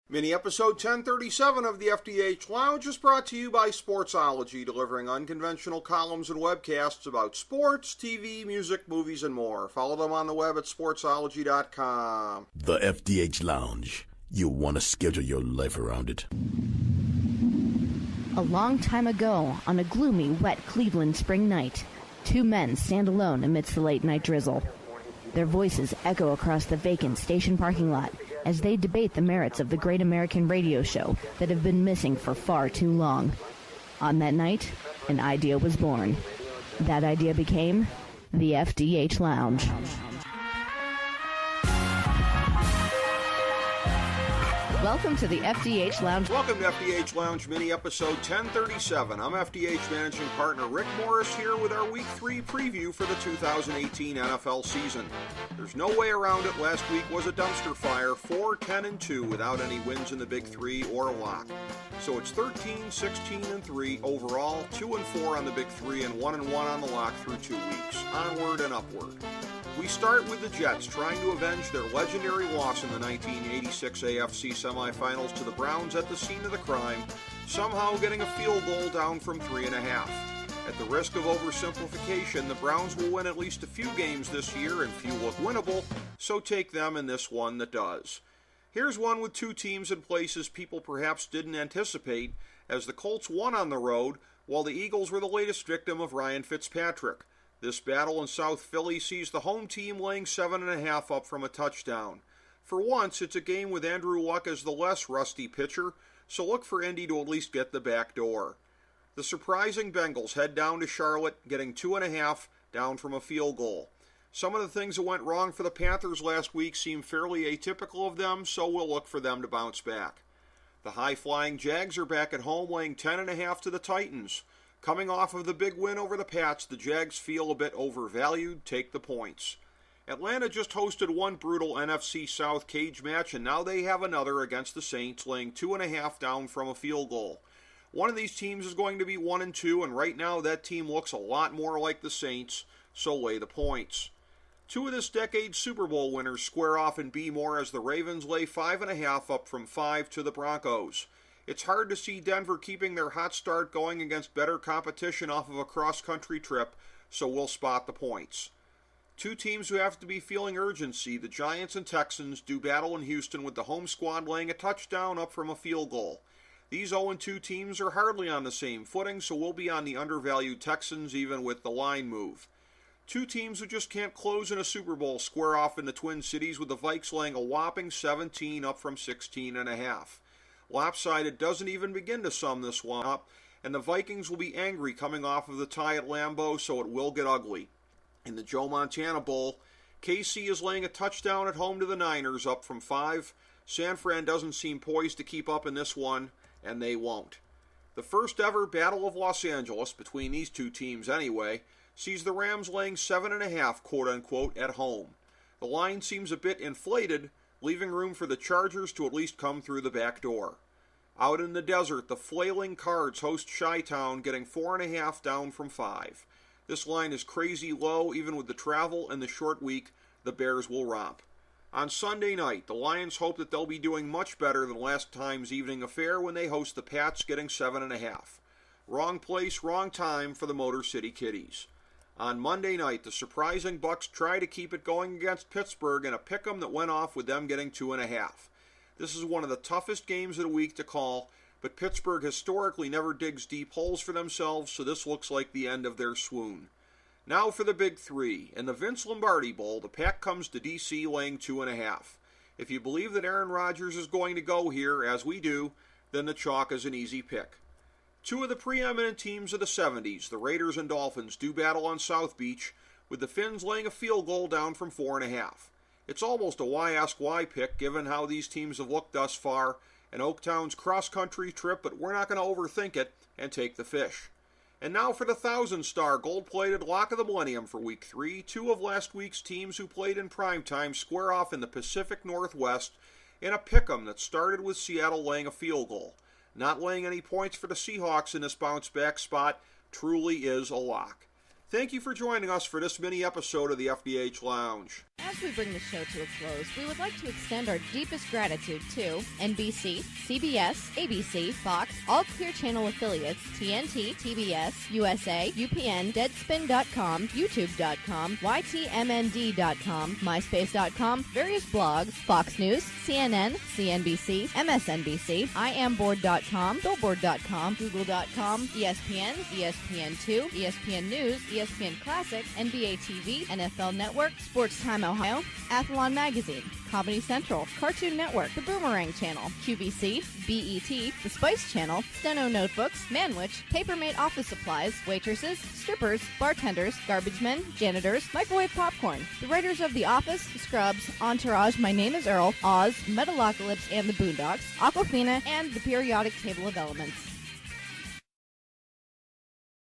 Mini episode 1037 of the FDH Lounge is brought to you by Sportsology, delivering unconventional columns and webcasts about sports, TV, music, movies, and more. Follow them on the web at sportsology.com. The FDH Lounge. You'll want to schedule your life around it. A long time ago, on a gloomy, wet Cleveland spring night, two men stand alone amidst the late-night drizzle. Their voices echo across the vacant station parking lot as they debate the merits of the great American radio show that have been missing for far too long. On that night, an idea was born. That idea became the FDH Lounge. Welcome to the FDH Lounge. Welcome to FDH Lounge mini episode 1037. I'm FDH managing partner Rick Morris here with our Week 3 preview for the 2018 NFL season. There's no way around it. Last week was a dumpster fire, 4-10-2 without any wins in the Big 3 or a lock. So it's 13-16-3 overall, 2-4 on the Big 3 and 1-1 on the lock through 2 weeks. Onward and upward. We start with the Jets trying to avenge their legendary loss in the 1986 AFC semifinals to the Browns at the scene of the crime, somehow getting a field goal down from 3.5. At the risk of oversimplification, the Browns will win at least a few games this year, and few look winnable, so take them in this one that does. Here's one with two teams in places people perhaps didn't anticipate, as the Colts won on the road, while the Eagles were the latest victim of Ryan Fitzpatrick. This battle in South Philly sees the home team laying 7.5 up from a touchdown. For once, it's a game with Andrew Luck as the less rusty pitcher, so look for Indy to at least get the back door. The surprising Bengals head down to Charlotte, getting 2.5 down from a field goal. Some of the things that went wrong for the Panthers last week seem fairly atypical of them, so we'll look for them to bounce back. The high-flying Jags are back at home, laying 10.5 to the Titans. Coming off of the big win over the Pats, the Jags feel a bit overvalued. Take the points. Atlanta just hosted one brutal NFC South cage match, and now they have another against the Saints, laying 2.5 down from a field goal. One of these teams is going to be 1-2, and right now that team looks a lot more like the Saints, so lay the points. Two of this decade's Super Bowl winners square off in B-more as the Ravens lay 5.5 up from 5 to the Broncos. It's hard to see Denver keeping their hot start going against better competition off of a cross-country trip, so we'll spot the points. Two teams who have to be feeling urgency, the Giants and Texans, do battle in Houston with the home squad laying a touchdown up from a field goal. These 0-2 teams are hardly on the same footing, so we'll be on the undervalued Texans even with the line move. Two teams who just can't close in a Super Bowl square off in the Twin Cities with the Vikes laying a whopping 17 up from 16.5. Lopsided doesn't even begin to sum this one up, and the Vikings will be angry coming off of the tie at Lambeau, so it will get ugly. In the Joe Montana Bowl, KC is laying a touchdown at home to the Niners, up from 5. San Fran doesn't seem poised to keep up in this one, and they won't. The first ever Battle of Los Angeles, between these two teams anyway, sees the Rams laying 7.5 quote-unquote at home. The line seems a bit inflated, leaving room for the Chargers to at least come through the back door. Out in the desert, the flailing Cards host Chi-Town, getting 4.5 down from 5. This line is crazy low, even with the travel and the short week. The Bears will romp. On Sunday night, the Lions hope that they'll be doing much better than last time's evening affair when they host the Pats, getting 7.5. Wrong place, wrong time for the Motor City Kitties. On Monday night, the surprising Bucks try to keep it going against Pittsburgh in a pick'em that went off with them getting 2.5. This is one of the toughest games of the week to call, but Pittsburgh historically never digs deep holes for themselves, so this looks like the end of their swoon. Now for the Big 3. In the Vince Lombardi Bowl, the pack comes to D.C. laying 2.5. If you believe that Aaron Rodgers is going to go here, as we do, then the chalk is an easy pick. Two of the preeminent teams of the 70s, the Raiders and Dolphins, do battle on South Beach, with the Finns laying a field goal down from 4.5. It's almost a why ask why pick, given how these teams have looked thus far, and Oaktown's cross-country trip, but we're not going to overthink it and take the fish. And now for the 1,000-star gold-plated lock of the millennium for Week 3, two of last week's teams who played in primetime square off in the Pacific Northwest in a pick'em that started with Seattle laying a field goal. Not laying any points for the Seahawks in this bounce-back spot truly is a lock. Thank you for joining us for this mini episode of the FDH Lounge. As we bring the show to a close, we would like to extend our deepest gratitude to NBC, CBS, ABC, Fox, all Clear Channel affiliates, TNT, TBS, USA, UPN, Deadspin.com, YouTube.com, YTMND.com, MySpace.com, various blogs, Fox News, CNN, CNBC, MSNBC, IamBoard.com, Billboard.com, Google.com, ESPN, ESPN2, ESPN News, ESPN Classic, NBA TV, NFL Network, Sports Time Ohio, Athlon Magazine, Comedy Central, Cartoon Network, The Boomerang Channel, QVC, BET, The Spice Channel, Steno Notebooks, Manwich, Papermate Office Supplies, waitresses, strippers, bartenders, garbage men, janitors, microwave popcorn, the writers of The Office, Scrubs, Entourage, My Name is Earl, Oz, Metalocalypse and the Boondocks, Aquafina, and the Periodic Table of Elements.